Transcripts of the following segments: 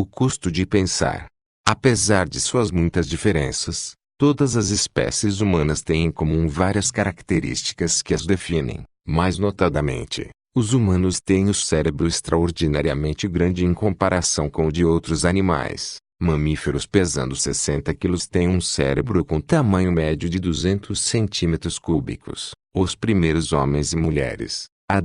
O custo de pensar. Apesar de suas muitas diferenças, todas as espécies humanas têm em comum várias características que as definem. Mais notadamente, os humanos têm o cérebro extraordinariamente grande em comparação com o de outros animais. Mamíferos pesando 60 quilos têm um cérebro com tamanho médio de 200 centímetros cúbicos. Os primeiros homens e mulheres, há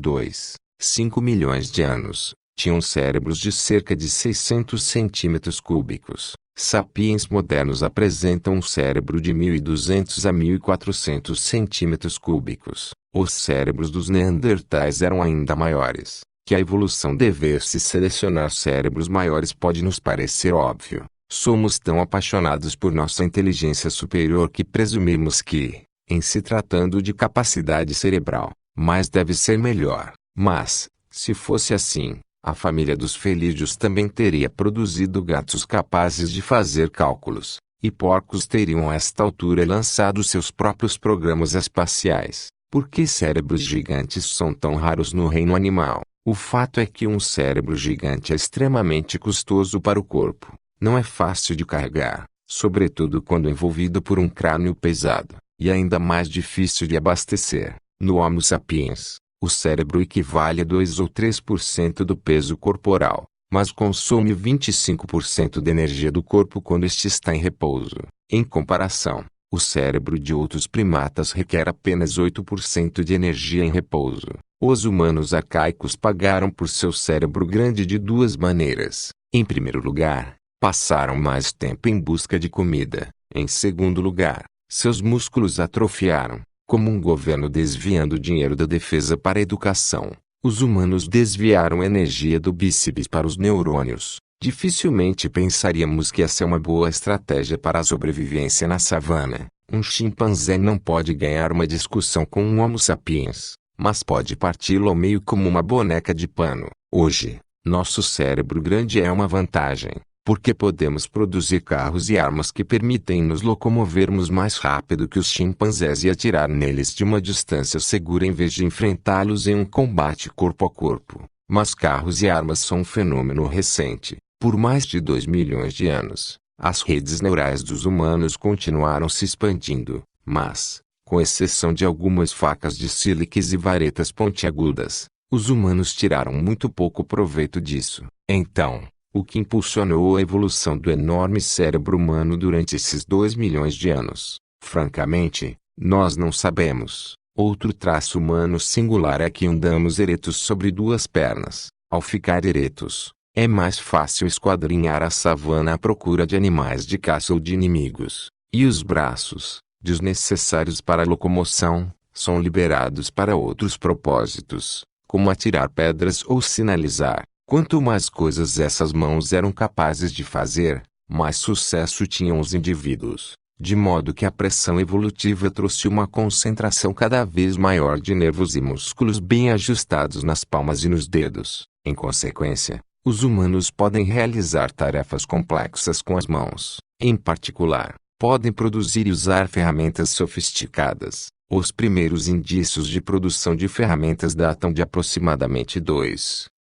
5 milhões de anos, tinham cérebros de cerca de 600 centímetros cúbicos. Sapiens modernos apresentam um cérebro de 1.200 a 1.400 centímetros cúbicos. Os cérebros dos neandertais eram ainda maiores. Que a evolução devesse selecionar cérebros maiores pode nos parecer óbvio. Somos tão apaixonados por nossa inteligência superior que presumimos que, em se tratando de capacidade cerebral, mais deve ser melhor. Mas, se fosse assim, a família dos felídeos também teria produzido gatos capazes de fazer cálculos, e porcos teriam a esta altura lançado seus próprios programas espaciais. Por que cérebros gigantes são tão raros no reino animal? O fato é que um cérebro gigante é extremamente custoso para o corpo. Não é fácil de carregar, sobretudo quando envolvido por um crânio pesado, e ainda mais difícil de abastecer. No Homo sapiens, o cérebro equivale a 2 ou 3% do peso corporal, mas consome 25% da energia do corpo quando este está em repouso. Em comparação, o cérebro de outros primatas requer apenas 8% de energia em repouso. Os humanos arcaicos pagaram por seu cérebro grande de duas maneiras. Em primeiro lugar, passaram mais tempo em busca de comida. Em segundo lugar, seus músculos atrofiaram, como um governo desviando dinheiro da defesa para a educação. Os humanos desviaram energia do bíceps para os neurônios. Dificilmente pensaríamos que essa é uma boa estratégia para a sobrevivência na savana. Um chimpanzé não pode ganhar uma discussão com um Homo sapiens, mas pode parti-lo ao meio como uma boneca de pano. Hoje, nosso cérebro grande é uma vantagem, porque podemos produzir carros e armas que permitem nos locomovermos mais rápido que os chimpanzés e atirar neles de uma distância segura em vez de enfrentá-los em um combate corpo a corpo. Mas carros e armas são um fenômeno recente. Por mais de 2 milhões de anos, as redes neurais dos humanos continuaram se expandindo, mas, com exceção de algumas facas de sílice e varetas pontiagudas, os humanos tiraram muito pouco proveito disso. Então, o que impulsionou a evolução do enorme cérebro humano durante esses 2 milhões de anos? Francamente, nós não sabemos. Outro traço humano singular é que andamos eretos sobre duas pernas. Ao ficar eretos, é mais fácil esquadrinhar a savana à procura de animais de caça ou de inimigos. E os braços, desnecessários para a locomoção, são liberados para outros propósitos, como atirar pedras ou sinalizar. Quanto mais coisas essas mãos eram capazes de fazer, mais sucesso tinham os indivíduos. De modo que a pressão evolutiva trouxe uma concentração cada vez maior de nervos e músculos bem ajustados nas palmas e nos dedos. Em consequência, os humanos podem realizar tarefas complexas com as mãos. Em particular, podem produzir e usar ferramentas sofisticadas. Os primeiros indícios de produção de ferramentas datam de aproximadamente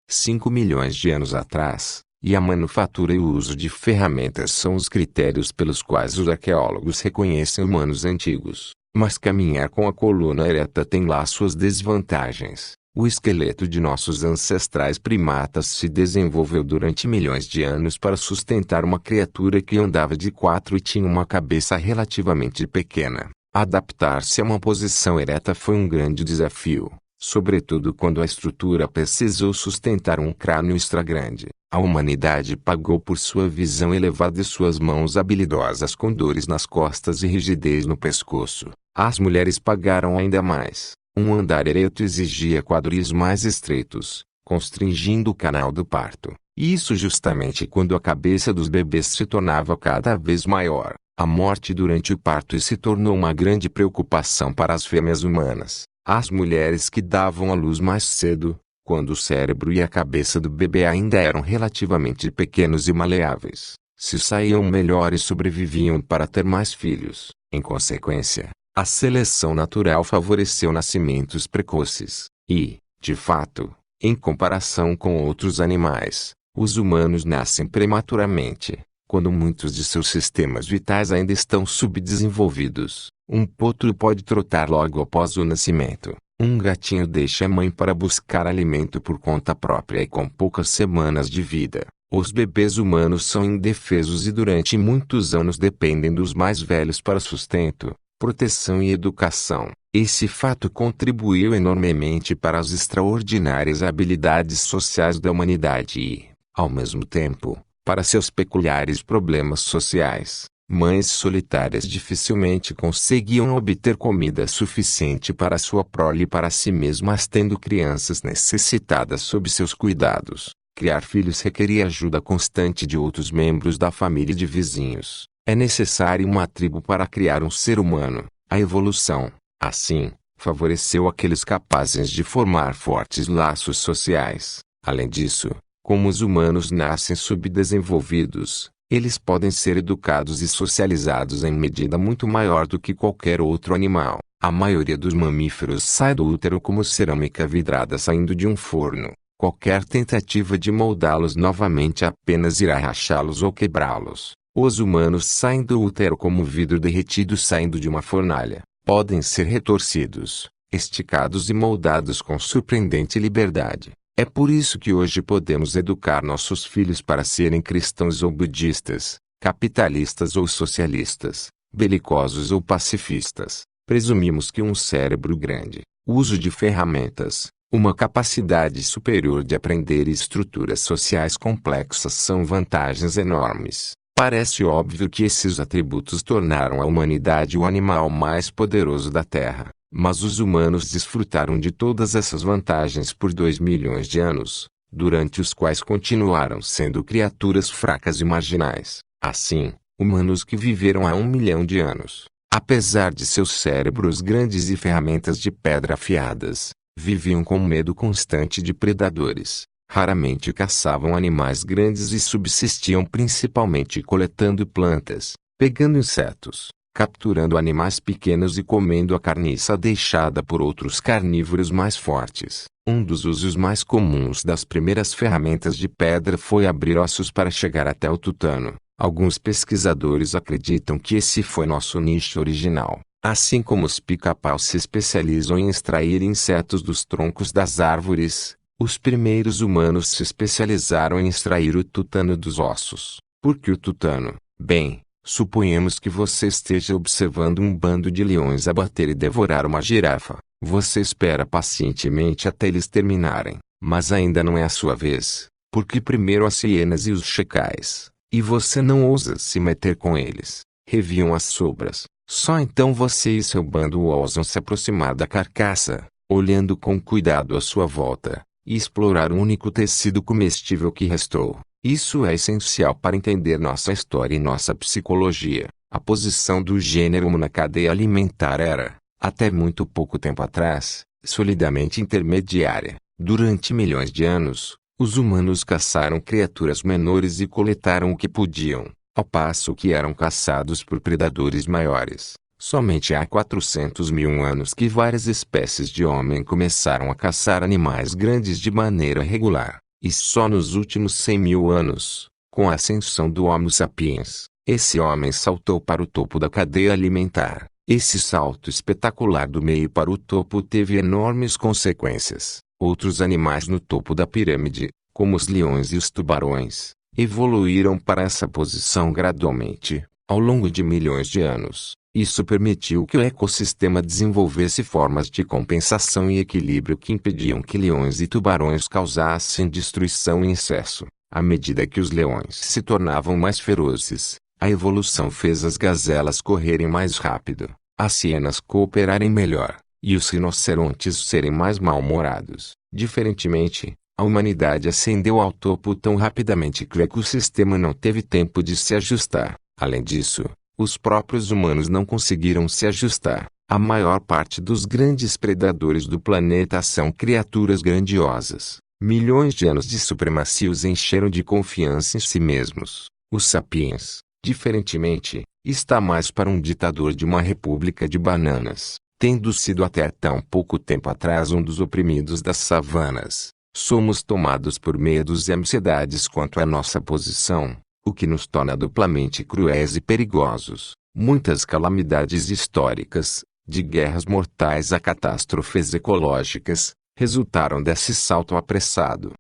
5 milhões de anos atrás, e a manufatura e o uso de ferramentas são os critérios pelos quais os arqueólogos reconhecem humanos antigos. Mas caminhar com a coluna ereta tem lá suas desvantagens. O esqueleto de nossos ancestrais primatas se desenvolveu durante milhões de anos para sustentar uma criatura que andava de quatro e tinha uma cabeça relativamente pequena. Adaptar-se a uma posição ereta foi um grande desafio, sobretudo quando a estrutura precisou sustentar um crânio extra grande. A humanidade pagou por sua visão elevada e suas mãos habilidosas com dores nas costas e rigidez no pescoço. As mulheres pagaram ainda mais. Um andar ereto exigia quadris mais estreitos, constringindo o canal do parto. Isso justamente quando a cabeça dos bebês se tornava cada vez maior. A morte durante o parto se tornou uma grande preocupação para as fêmeas humanas. As mulheres que davam à luz mais cedo, quando o cérebro e a cabeça do bebê ainda eram relativamente pequenos e maleáveis, se saíam melhor e sobreviviam para ter mais filhos. Em consequência, a seleção natural favoreceu nascimentos precoces, e, de fato, em comparação com outros animais, Os humanos nascem prematuramente, quando muitos de seus sistemas vitais ainda estão subdesenvolvidos. Um potro pode trotar logo após o nascimento. Um gatinho deixa a mãe para buscar alimento por conta própria e com poucas semanas de vida. Os bebês humanos são indefesos e durante muitos anos dependem dos mais velhos para sustento, proteção e educação. Esse fato contribuiu enormemente para as extraordinárias habilidades sociais da humanidade e, ao mesmo tempo, para seus peculiares problemas sociais. Mães solitárias dificilmente conseguiam obter comida suficiente para sua prole e para si mesmas, tendo crianças necessitadas sob seus cuidados. Criar filhos requeria ajuda constante de outros membros da família e de vizinhos. É necessário uma tribo para criar um ser humano. A evolução, assim, favoreceu aqueles capazes de formar fortes laços sociais. Além disso, como os humanos nascem subdesenvolvidos, eles podem ser educados e socializados em medida muito maior do que qualquer outro animal. A maioria dos mamíferos sai do útero como cerâmica vidrada saindo de um forno. Qualquer tentativa de moldá-los novamente apenas irá rachá-los ou quebrá-los. Os humanos saem do útero como vidro derretido saindo de uma fornalha. Podem ser retorcidos, esticados e moldados com surpreendente liberdade. É por isso que hoje podemos educar nossos filhos para serem cristãos ou budistas, capitalistas ou socialistas, belicosos ou pacifistas. Presumimos que um cérebro grande, uso de ferramentas, uma capacidade superior de aprender e estruturas sociais complexas são vantagens enormes. Parece óbvio que esses atributos tornaram a humanidade o animal mais poderoso da Terra. Mas os humanos desfrutaram de todas essas vantagens por 2 milhões de anos, durante os quais continuaram sendo criaturas fracas e marginais. Assim, humanos que viveram há 1 milhão de anos, apesar de seus cérebros grandes e ferramentas de pedra afiadas, viviam com medo constante de predadores. Raramente caçavam animais grandes e subsistiam principalmente coletando plantas, pegando insetos, capturando animais pequenos e comendo a carniça deixada por outros carnívoros mais fortes. Um dos usos mais comuns das primeiras ferramentas de pedra foi abrir ossos para chegar até o tutano. Alguns pesquisadores acreditam que esse foi nosso nicho original. Assim como os pica-pau se especializam em extrair insetos dos troncos das árvores, os primeiros humanos se especializaram em extrair o tutano dos ossos. Por que o tutano? Bem, suponhamos que você esteja observando um bando de leões abater e devorar uma girafa. Você espera pacientemente até eles terminarem, mas ainda não é a sua vez, porque primeiro as hienas e os chacais, e você não ousa se meter com eles, reviam as sobras. Só então você e seu bando ousam se aproximar da carcaça, olhando com cuidado à sua volta, e explorar o único tecido comestível que restou. Isso é essencial para entender nossa história e nossa psicologia. A posição do gênero humano na cadeia alimentar era, até muito pouco tempo atrás, solidamente intermediária. Durante milhões de anos, os humanos caçaram criaturas menores e coletaram o que podiam, ao passo que eram caçados por predadores maiores. Somente há 400 mil anos que várias espécies de homem começaram a caçar animais grandes de maneira regular. E só nos últimos 100 mil anos, com a ascensão do Homo sapiens, esse homem saltou para o topo da cadeia alimentar. Esse salto espetacular do meio para o topo teve enormes consequências. Outros animais no topo da pirâmide, como os leões e os tubarões, evoluíram para essa posição gradualmente, ao longo de milhões de anos. Isso permitiu que o ecossistema desenvolvesse formas de compensação e equilíbrio que impediam que leões e tubarões causassem destruição em excesso. À medida que os leões se tornavam mais ferozes, a evolução fez as gazelas correrem mais rápido, as hienas cooperarem melhor, e os rinocerontes serem mais mal-humorados. Diferentemente, a humanidade ascendeu ao topo tão rapidamente que o ecossistema não teve tempo de se ajustar. Além disso, os próprios humanos não conseguiram se ajustar. A maior parte dos grandes predadores do planeta são criaturas grandiosas. Milhões de anos de supremacia os encheram de confiança em si mesmos. Os sapiens, diferentemente, está mais para um ditador de uma república de bananas, tendo sido até tão pouco tempo atrás um dos oprimidos das savanas. Somos tomados por medos e ansiedades quanto à nossa posição, o que nos torna duplamente cruéis e perigosos. Muitas calamidades históricas, de guerras mortais a catástrofes ecológicas, resultaram desse salto apressado.